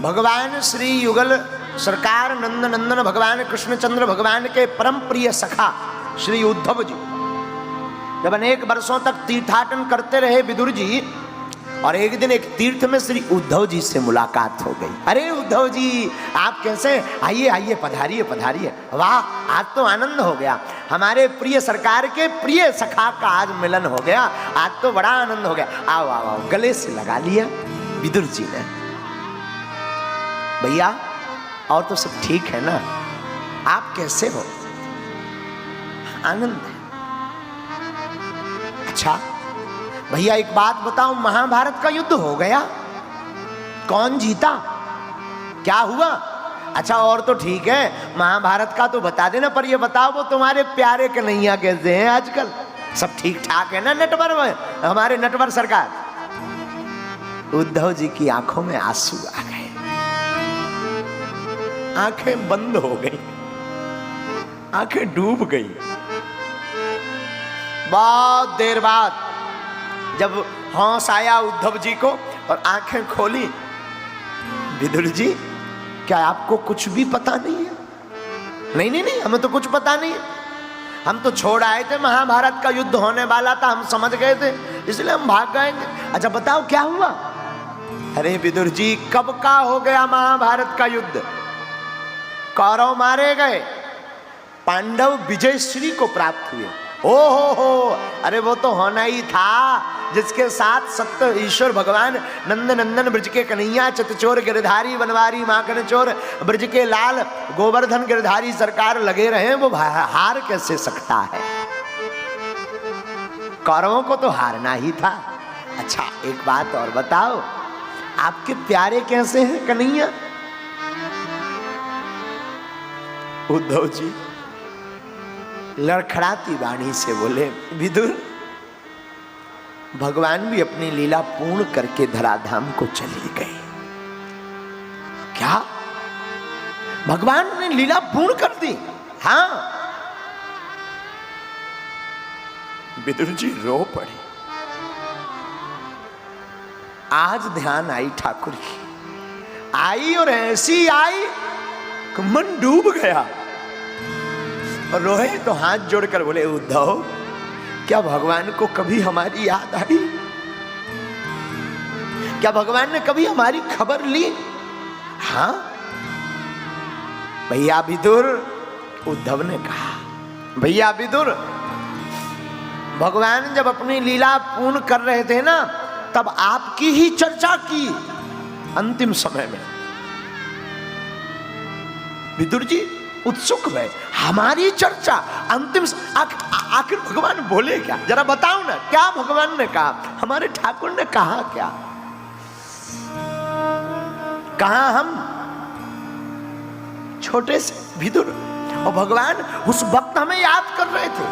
भगवान श्री युगल सरकार नंद नंदन भगवान कृष्णचंद्र भगवान के परम प्रिय सखा श्री उद्धव जी जब अनेक वर्षों तक तीर्थाटन करते रहे विदुर जी, और एक दिन एक तीर्थ में श्री उद्धव जी से मुलाकात हो गई। अरे उद्धव जी आप कैसे, आइए आइए पधारिए पधारिए। वाह आज तो आनंद हो गया, हमारे प्रिय सरकार के प्रिय सखा का आज मिलन हो गया, आज तो बड़ा आनंद हो गया। आओ आओ आओ, गले से लगा लिया विदुर जी ने। भैया और तो सब ठीक है ना, आप कैसे हो? आनंद है। अच्छा भैया एक बात बताओ, महाभारत का युद्ध हो गया, कौन जीता, क्या हुआ? अच्छा और तो ठीक है, महाभारत का तो बता देना, पर ये बताओ वो तुम्हारे प्यारे कन्हैया कैसे हैं आजकल, सब ठीक ठाक है ना नटवर में, हमारे नटवर सरकार? उद्धव जी की आंखों में आंसू आ गए, आंखें बंद हो गई, आंखें डूब गई। बहुत देर बाद जब होश आया उद्धव जी को और आंखें खोली, विदुर जी क्या आपको कुछ भी पता नहीं है? नहीं नहीं नहीं, हमें तो कुछ पता नहीं है, हम तो छोड़ आए थे, महाभारत का युद्ध होने वाला था, हम समझ गए थे इसलिए हम भाग गए थे। अच्छा बताओ क्या हुआ? अरे विदुर जी कब का हो गया महाभारत का युद्ध, कौरव मारे गए, पांडव विजयश्री को प्राप्त हुए। ओ हो, अरे वो तो होना ही था जिसके साथ सत्य ईश्वर भगवान नंद नंदन ब्रज के कन्हैया चितचोर गिरधारी बनवारी माखन चोर ब्रज के लाल गोवर्धन गिरधारी सरकार लगे रहे, वो हार कैसे सकता है? कौरवों को तो हारना ही था। अच्छा एक बात और बताओ, आपके प्यारे कैसे हैं कन्हैया? उद्धव जी लड़खड़ाती वाणी से बोले, विदुर भगवान भी अपनी लीला पूर्ण करके धराधाम को चले गए। क्या भगवान ने लीला पूर्ण कर दी? हाँ। विदुर जी रो पड़े। आज ध्यान आई ठाकुर की, आई और ऐसी आई कि मन डूब गया, और रोए तो हाथ जोड़कर बोले, उद्धव क्या भगवान को कभी हमारी याद आई? क्या भगवान ने कभी हमारी खबर ली? हाँ भैया विदुर, उद्धव ने कहा, भैया विदुर भगवान जब अपनी लीला पूर्ण कर रहे थे ना, तब आपकी ही चर्चा की अंतिम समय में। विदुर जी उत्सुक है, हमारी चर्चा अंतिम, आखिर भगवान बोले क्या, जरा बताओ ना, क्या भगवान ने कहा, हमारे ठाकुर ने कहा क्या? कहा हम छोटे से विदुर, और भगवान उस वक्त हमें याद कर रहे थे।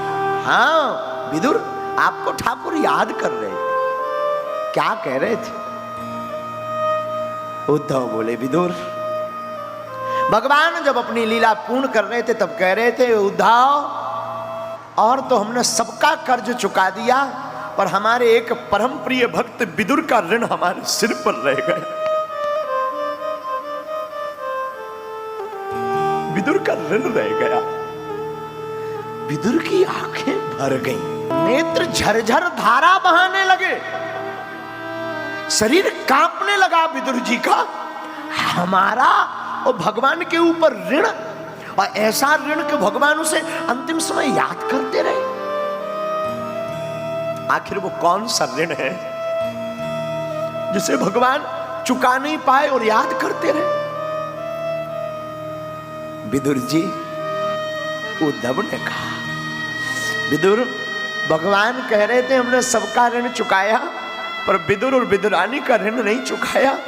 हाँ विदुर आपको ठाकुर याद कर रहे थे, क्या कह रहे थे? उद्धव बोले, विदुर भगवान जब अपनी लीला पूर्ण कर रहे थे तब कह रहे थे, उद्धव और तो हमने सबका कर्ज चुका दिया, पर हमारे एक परम प्रिय भक्त विदुर का ऋण हमारे सिर पर रह गया। विदुर का ऋण रह गया। विदुर की आंखें भर गईं, नेत्र झरझर धारा बहाने लगे, शरीर कांपने लगा विदुर जी का। हमारा और भगवान के ऊपर ऋण, और ऐसा ऋण कि भगवान उसे अंतिम समय याद करते रहे। आखिर वो कौन सा ऋण है जिसे भगवान चुका नहीं पाए और याद करते रहे? विदुर जी, उद्धव ने कहा, विदुर भगवान कह रहे थे हमने सबका ऋण चुकाया, पर विदुर और विदुरानी का ऋण नहीं चुकाया,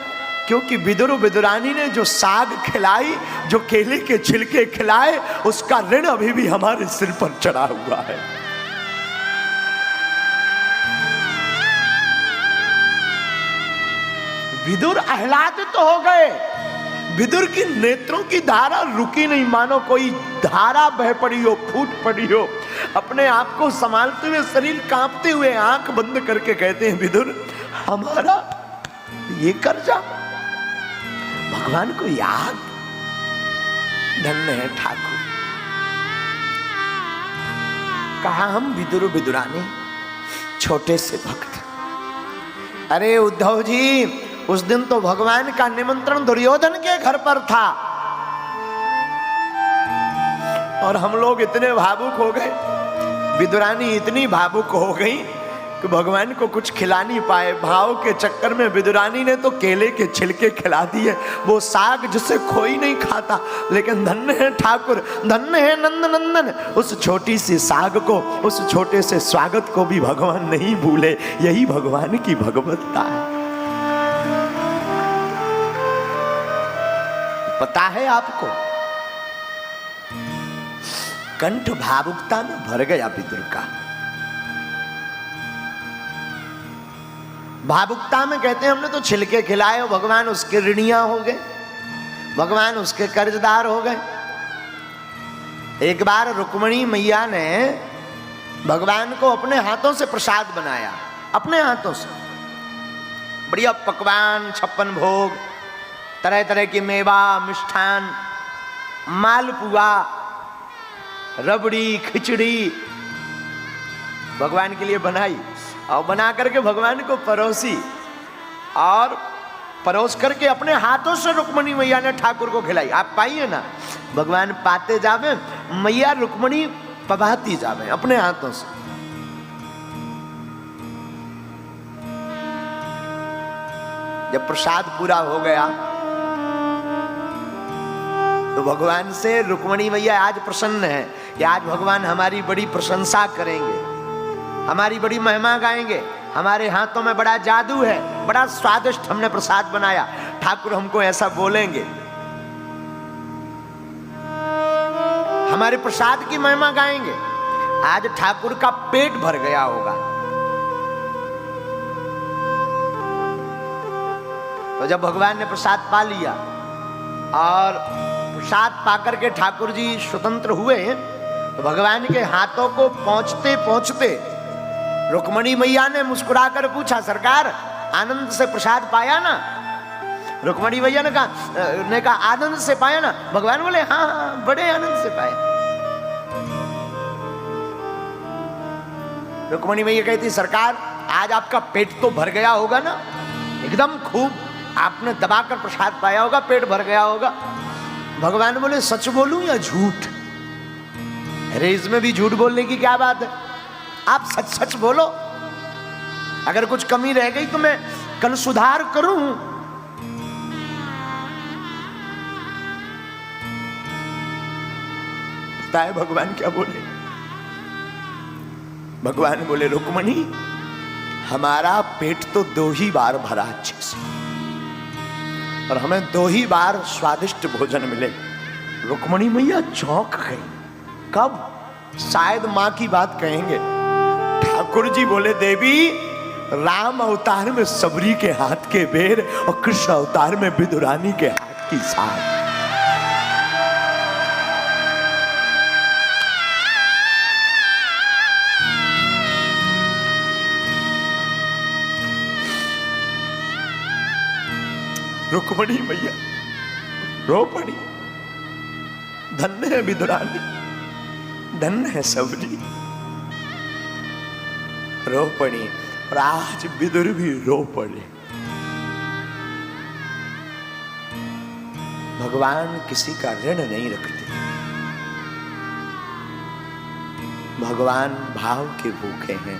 क्योंकि विदुर और विदुरानी ने जो साग खिलाई, जो केले के छिलके खिलाए, उसका ऋण अभी भी हमारे सिर पर चढ़ा हुआ है। विदुर आह्लादित तो हो गए, विदुर की नेत्रों की धारा रुकी नहीं, मानो कोई धारा बह पड़ी हो, फूट पड़ी हो। अपने आप को संभालते हुए, शरीर कांपते हुए, आंख बंद करके कहते हैं, विदुर हमारा ये कर्जा भगवान को याद। धन्य है ठाकुर। कहा हम विदुर विदुरानी छोटे से भक्त। अरे उद्धव जी, उस दिन तो भगवान का निमंत्रण दुर्योधन के घर पर था और हम लोग इतने भावुक हो गए, विदुरानी इतनी भावुक हो गई कि भगवान को कुछ खिला नहीं पाए। भाव के चक्कर में विदुरानी ने तो केले के छिलके खिला दिए, वो साग जिसे कोई नहीं खाता। लेकिन धन्य है ठाकुर, धन्य है नंद नंदन, उस छोटी सी साग को, उस छोटे से स्वागत को भी भगवान नहीं भूले। यही भगवान की भगवत्ता है। पता है आपको, कंठ भावुकता में भर गया विदुर का। भावुकता में कहते हैं हमने तो छिलके खिलाए और भगवान उसके ऋणिया हो गए, भगवान उसके कर्जदार हो गए। एक बार रुक्मिणी मैया ने भगवान को अपने हाथों से प्रसाद बनाया, अपने हाथों से बढ़िया पकवान, 56 भोग, तरह तरह की मेवा, मिष्ठान, मालपुआ, रबड़ी, खिचड़ी भगवान के लिए बनाई और बना करके भगवान को परोसी और परोस करके अपने हाथों से रुक्मिणी मैया ने ठाकुर को खिलाई। आप पाइए ना, भगवान पाते जावे, मैया रुक्मिणी पवाती जावे अपने हाथों से। जब प्रसाद पूरा हो गया तो भगवान से रुक्मिणी मैया आज प्रसन्न है कि आज भगवान हमारी बड़ी प्रशंसा करेंगे, हमारी बड़ी महिमा गाएंगे, हमारे हाथों में बड़ा जादू है, बड़ा स्वादिष्ट हमने प्रसाद बनाया, ठाकुर हमको ऐसा बोलेंगे, हमारे प्रसाद की महिमा गाएंगे। आज ठाकुर का पेट भर गया होगा। तो जब भगवान ने प्रसाद पा लिया और प्रसाद पाकर के ठाकुर जी स्वतंत्र हुए, तो भगवान के हाथों को पहुंचते पहुंचते रुक्मिणी मैया ने मुस्कुराकर पूछा, सरकार आनंद से प्रसाद पाया ना? रुक्मिणी मैया ने कहा आनंद से पाया ना? भगवान बोले हाँ हाँ, बड़े आनंद से पाया। रुक्मिणी मैया कहती, सरकार आज आपका पेट तो भर गया होगा ना, एकदम खूब आपने दबाकर प्रसाद पाया होगा, पेट भर गया होगा। भगवान बोले सच बोलूं या झूठ? अरे इसमें भी झूठ बोलने की क्या बात है, आप सच सच बोलो। अगर कुछ कमी रह गई तो मैं कल सुधार करूं। पता है भगवान क्या बोले? भगवान बोले रुक्मिणी, हमारा पेट तो 2 ही बार भरा अच्छे से और हमें 2 ही बार स्वादिष्ट भोजन मिले। रुक्मिणी मैया चौंक गई। कब? शायद मां की बात कहेंगे। ठाकुर जी बोले, देवी राम अवतार में सबरी के हाथ के बेर और कृष्ण अवतार में विदुरानी के हाथ की साग। रुक्मिणी मैया रो पड़ी। धन्य है विदुरानी, धन्य है सबरी, रो पड़ी। और आज विदुर भी रो पड़े। भगवान किसी का ऋण नहीं रखते। भगवान भाव के भूखे हैं,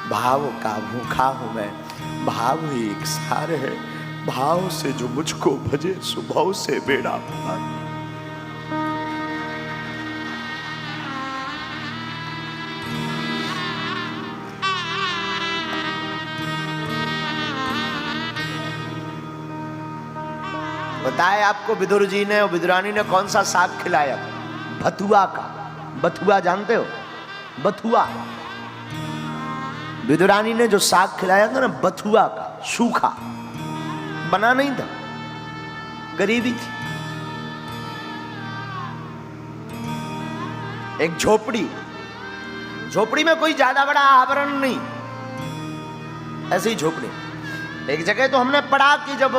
भाव का भूखा हूं मैं। भाव ही एक सार है, भाव से जो मुझको भजे सुभाव से बेड़ा पार। बताए आपको विदुर जी ने और विदुरानी ने कौन सा साग खिलाया? बथुआ का। बथुआ जानते हो? बथुआ। विदुरानी ने जो साग खिलाया था ना, बथुआ का, सूखा, बना नहीं था, गरीबी थी। एक झोपड़ी, झोपड़ी में कोई ज्यादा बड़ा आवरण नहीं, ऐसी झोपड़ी। एक जगह तो हमने पढ़ा कि जब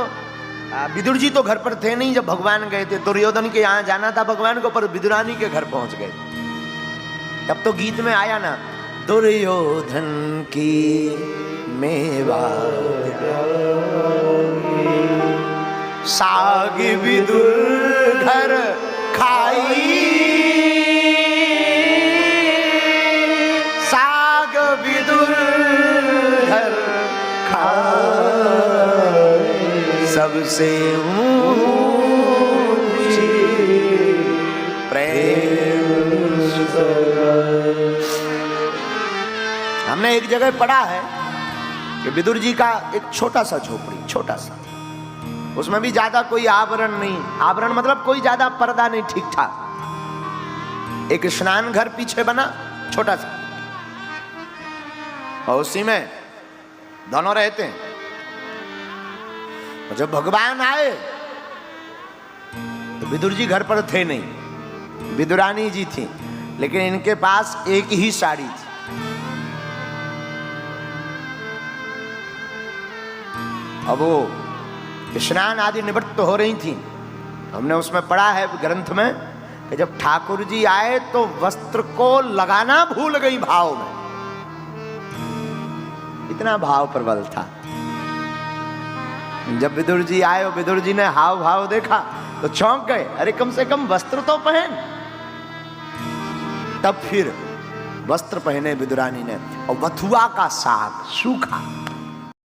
विदुर जी तो घर पर थे नहीं जब भगवान गए थे। दुर्योधन के यहाँ जाना था भगवान को, पर विदुरानी के घर पहुंच गए। तब तो गीत में आया ना, दुर्योधन की मेवा साग विदुर घर खाई, साग विदुर घर खाई, सबसे ऊंची प्रेम। हमने एक जगह पढ़ा है कि विदुर जी का एक छोटा सा झोपड़ी, छोटा सा, उसमें भी ज्यादा कोई आवरण नहीं, आवरण मतलब कोई ज्यादा पर्दा नहीं, ठीक ठाक। एक स्नान घर पीछे बना छोटा सा, और उसी में दोनों रहते हैं। जब भगवान आए तो विदुर जी घर पर थे नहीं, विदुरानी जी थी, लेकिन इनके पास एक ही साड़ी थी। अब वो स्नान आदि निवृत्त हो रही थी। हमने उसमें पढ़ा है ग्रंथ में कि जब ठाकुर जी आए तो वस्त्र को लगाना भूल गई भाव में, इतना भाव प्रबल था। जब विदुर जी आए और विदुर जी ने हाव भाव देखा तो चौंक गए, अरे कम से कम वस्त्र तो पहन। तब फिर वस्त्र पहने विदुरानी ने, और बथुआ का साग सूखा